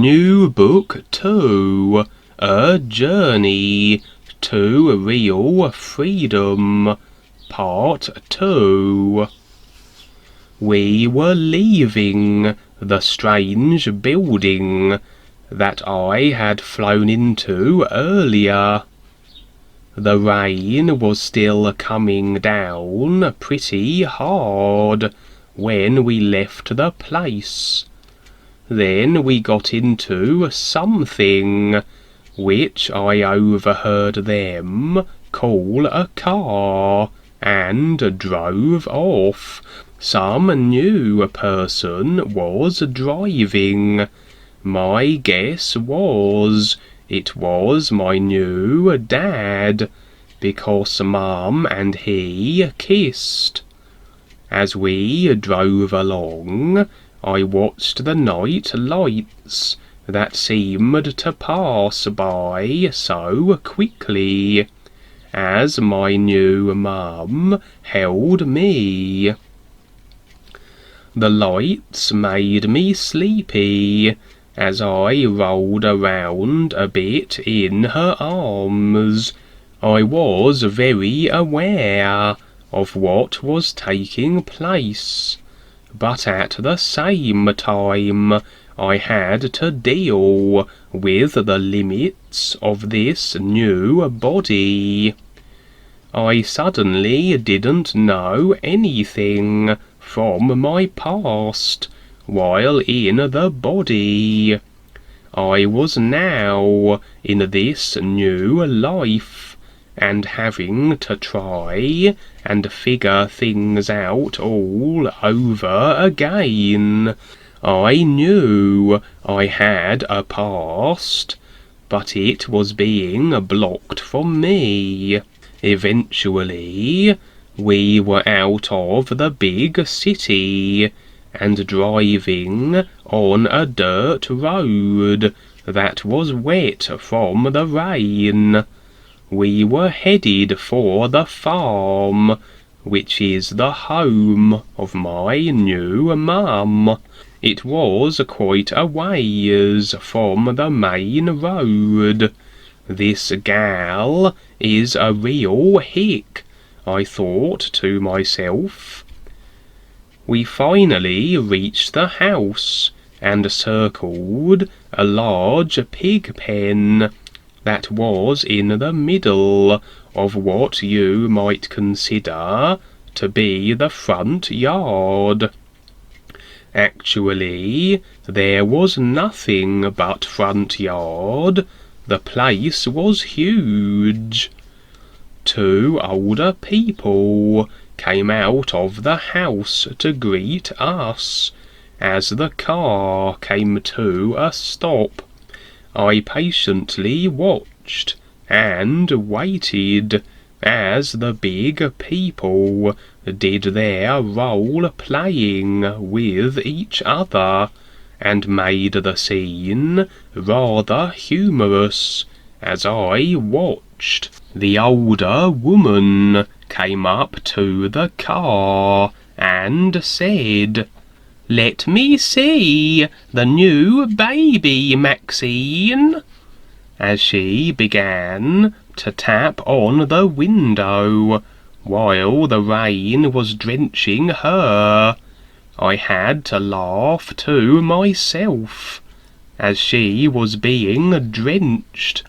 Nubook 2, A Journey to Real Freedom, Part 2. We were leaving the strange building that I had flown into earlier. The rain was still coming down pretty hard when we left the place. Then we got into something which I overheard them call a car and drove off. Some new person was driving. My guess was it was my new dad, because Mum and he kissed. As we drove along, I watched the night lights that seemed to pass by so quickly as my new mum held me. The lights made me sleepy as I rolled around a bit in her arms. I was very aware of what was taking place, but at the same time I had to deal with the limits of this new body. I suddenly didn't know anything from my past while in the body. I was now in this new life and having to try and figure things out all over again. I knew I had a past, but it was being blocked from me. Eventually, we were out of the big city and driving on a dirt road that was wet from the rain. We were headed for the farm, which is the home of my new mum. It was quite a ways from the main road. This gal is a real hick, I thought to myself. We finally reached the house and circled a large pig pen that was in the middle of what you might consider to be the front yard. Actually, there was nothing but front yard. The place was huge. Two older people came out of the house to greet us as the car came to a stop. I patiently watched and waited as the big people did their role-playing with each other and made the scene rather humorous as I watched. The older woman came up to the car and said, "Let me see the new baby, Maxine," as she began to tap on the window while the rain was drenching her. I had to laugh to myself as she was being drenched.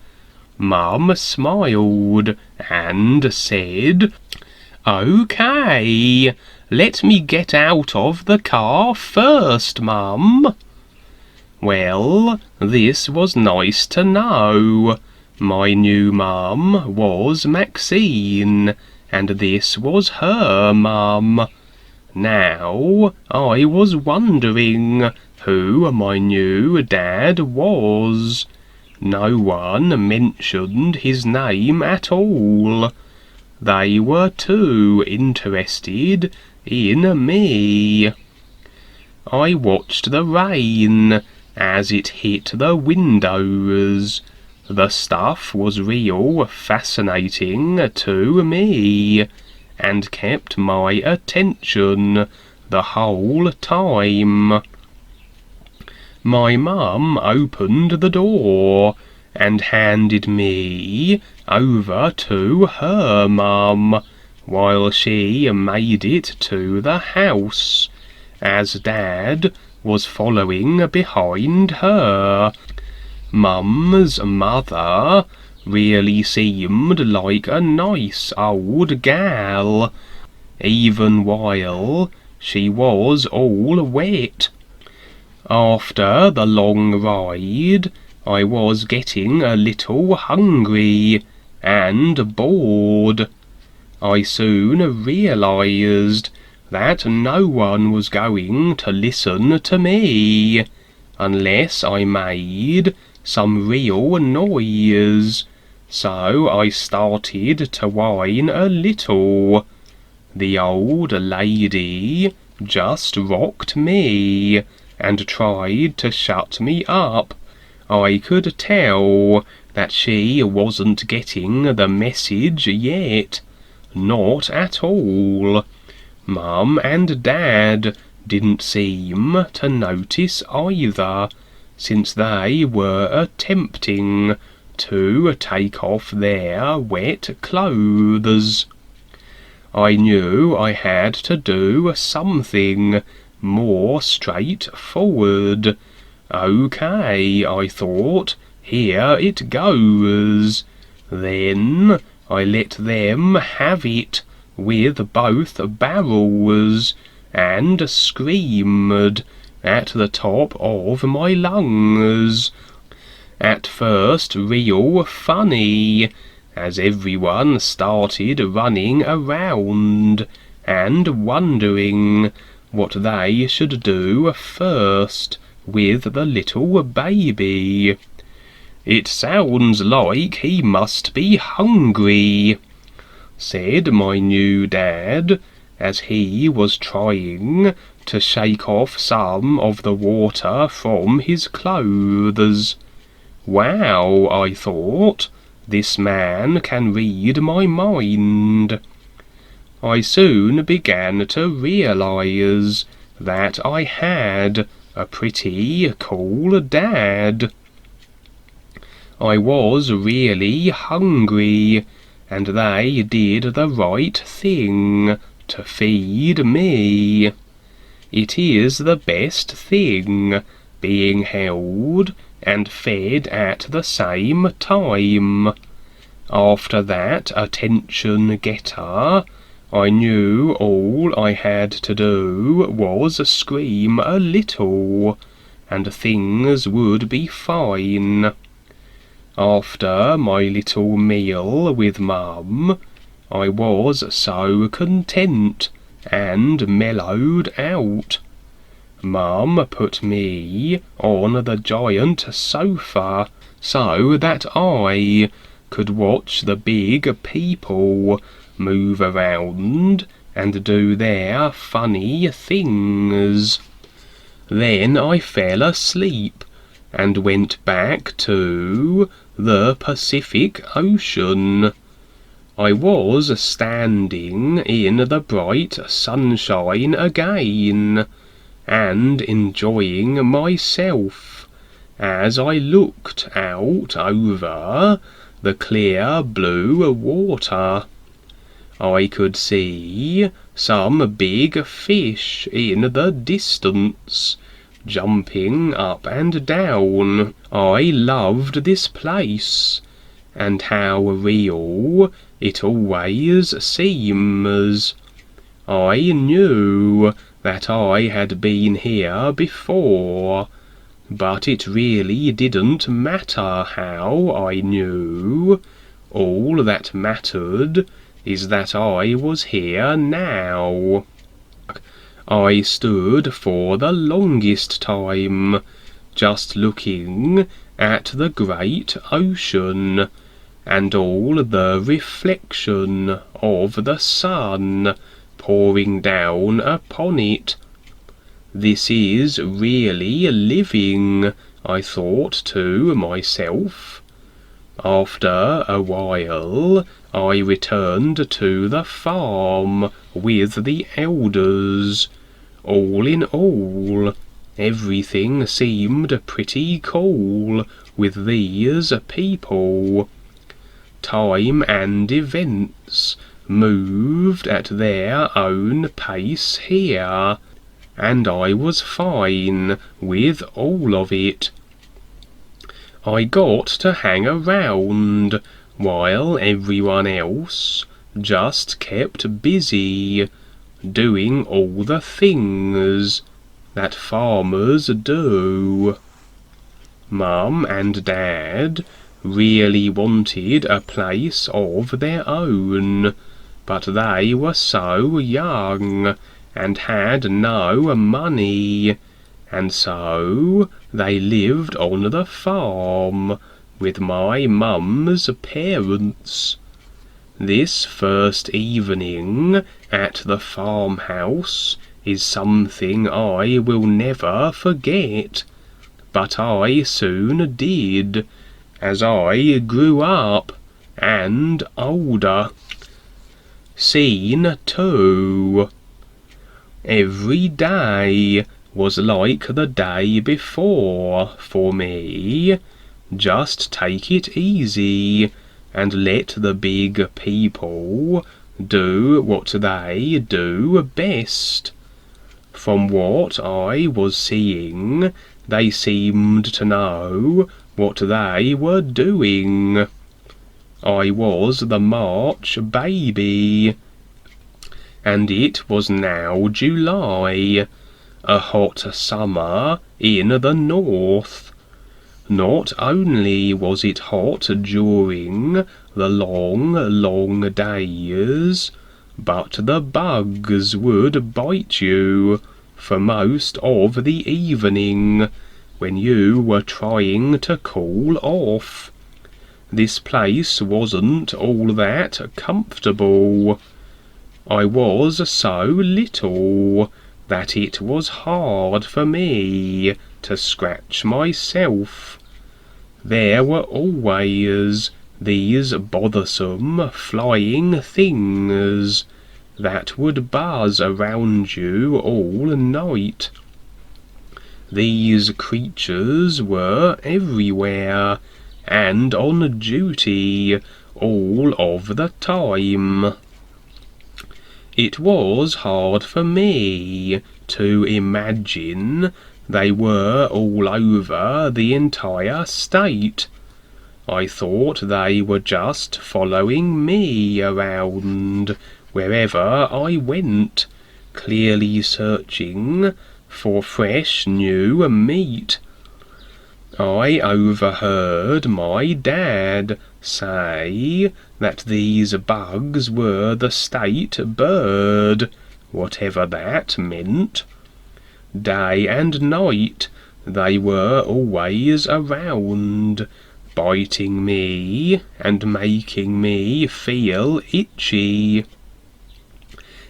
Mum smiled and said, "Okay, let me get out of the car first, Mum." Well, this was nice to know. My new mum was Maxine, and this was her mum. Now I was wondering who my new dad was. No one mentioned his name at all. They were too interested in me. I watched the rain as it hit the windows. The stuff was real fascinating to me and kept my attention the whole time. My mum opened the door and handed me over to her mum, while she made it to the house, as Dad was following behind her. Mum's mother really seemed like a nice old gal, even while she was all wet. After the long ride, I was getting a little hungry and bored. I soon realized that no one was going to listen to me unless I made some real noise, so I started to whine a little. The old lady just rocked me and tried to shut me up. I could tell that she wasn't getting the message yet. Not at all. Mum and Dad didn't seem to notice either, since they were attempting to take off their wet clothes. I knew I had to do something more straightforward. Okay, I thought, here it goes. Then I let them have it with both barrels, and screamed at the top of my lungs. At first real funny, as everyone started running around and wondering what they should do first with the little baby. "It sounds like he must be hungry," said my new dad, as he was trying to shake off some of the water from his clothes. Wow, I thought, this man can read my mind. I soon began to realize that I had a pretty cool dad. I was really hungry, and they did the right thing to feed me. It is the best thing, being held and fed at the same time. After that attention-getter, I knew all I had to do was scream a little, and things would be fine. After my little meal with Mum, I was so content and mellowed out. Mum put me on the giant sofa so that I could watch the big people move around and do their funny things. Then I fell asleep and went back to the Pacific Ocean. I was standing in the bright sunshine again, and enjoying myself as I looked out over the clear blue water. I could see some big fish in the distance, jumping up and down. I loved this place, and how real it always seems. I knew that I had been here before, but it really didn't matter how I knew. All that mattered is that I was here now. I stood for the longest time, just looking at the great ocean, and all the reflection of the sun pouring down upon it. This is really living, I thought to myself. After a while, I returned to the farm with the elders. All in all, Everything seemed pretty cool with these people. Time and events moved at their own pace here, and I was fine with all of it. I got to hang around while everyone else just kept busy doing all the things that farmers do. Mum and Dad really wanted a place of their own, but they were so young and had no money, and so they lived on the farm with my mum's parents. This first evening at the farmhouse is something I will never forget, but I soon did, as I grew up and older. Scene 2. Every day was like the day before for me. Just take it easy and let the big people do what they do best. From what I was seeing, they seemed to know what they were doing. I was the March baby, and it was now July, a hot summer in the north. Not only was it hot during the long days, but the bugs would bite you for most of the evening when you were trying to cool off. This place wasn't all that comfortable. I was so little that it was hard for me to scratch myself. There were always these bothersome flying things that would buzz around you all night. These creatures were everywhere and on duty all of the time. It was hard for me to imagine they were all over the entire state. I thought they were just following me around wherever I went, clearly searching for fresh new meat. I overheard my dad say that these bugs were the state bird, whatever that meant. Day and night they were always around, biting me and making me feel itchy.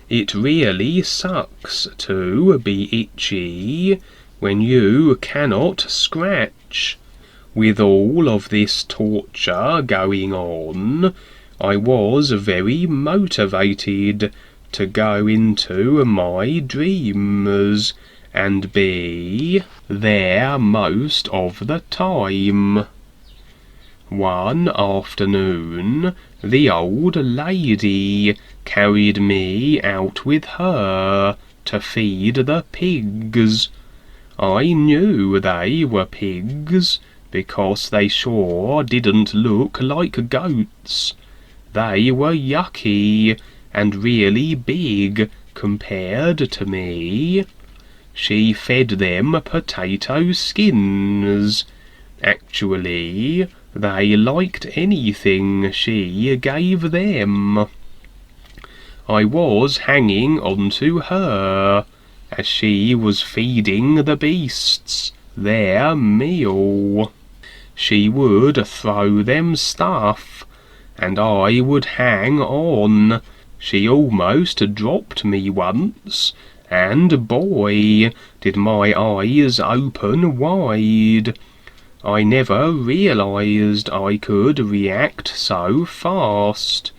It really sucks to be itchy when you cannot scratch. With all of this torture going on, I was very motivated to go into my dreams and be there most of the time. One afternoon, the old lady carried me out with her to feed the pigs. I knew they were pigs because they sure didn't look like goats. They were yucky and really big compared to me. She fed them potato skins. Actually, they liked anything she gave them. I was hanging onto her as she was feeding the beasts their meal. She would throw them stuff, and I would hang on. She almost dropped me once, and boy, did my eyes open wide. I never realized I could react so fast.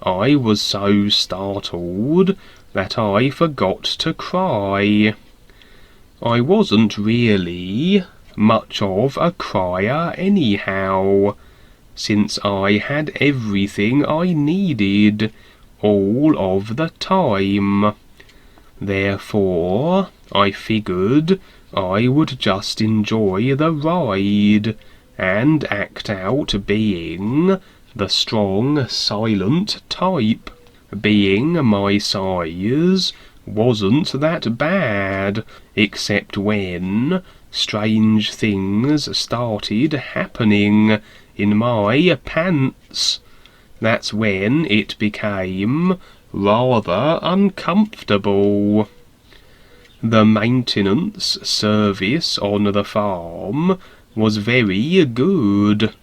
I was so startled that I forgot to cry. I wasn't really much of a crier anyhow, since I had everything I needed all of the time. Therefore, I figured I would just enjoy the ride and act out being the strong, silent type. Being my size wasn't that bad, except when strange things started happening in my pants. That's when it became rather uncomfortable. The maintenance service on the farm was very good,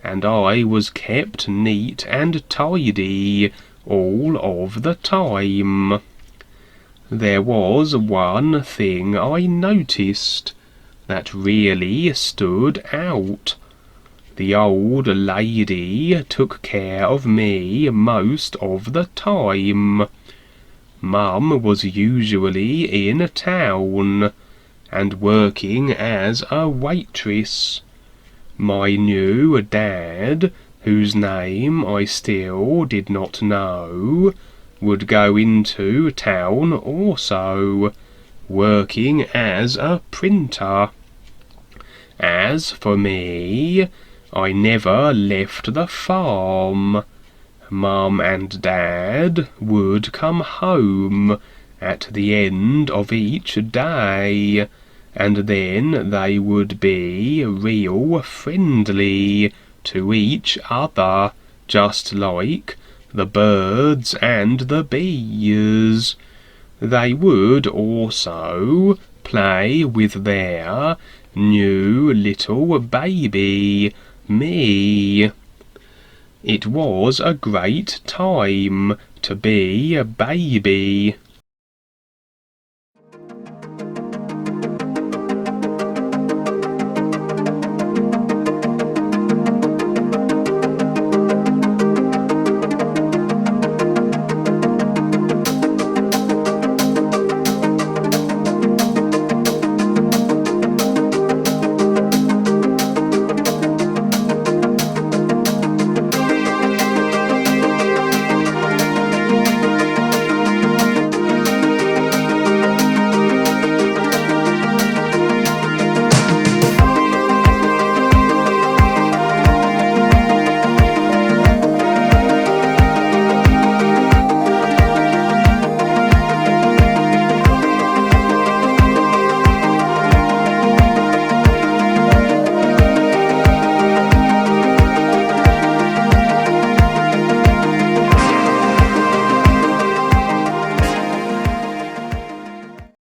and I was kept neat and tidy all of the time. There was one thing I noticed that really stood out. The old lady took care of me most of the time. Mum was usually in town and working as a waitress. My new dad, whose name I still did not know, would go into town also, working as a printer. As for me, I never left the farm. Mum and Dad would come home at the end of each day, and then they would be real friendly to each other, just like the birds and the bees. They would also play with their new little baby, me. It was a great time to be a baby.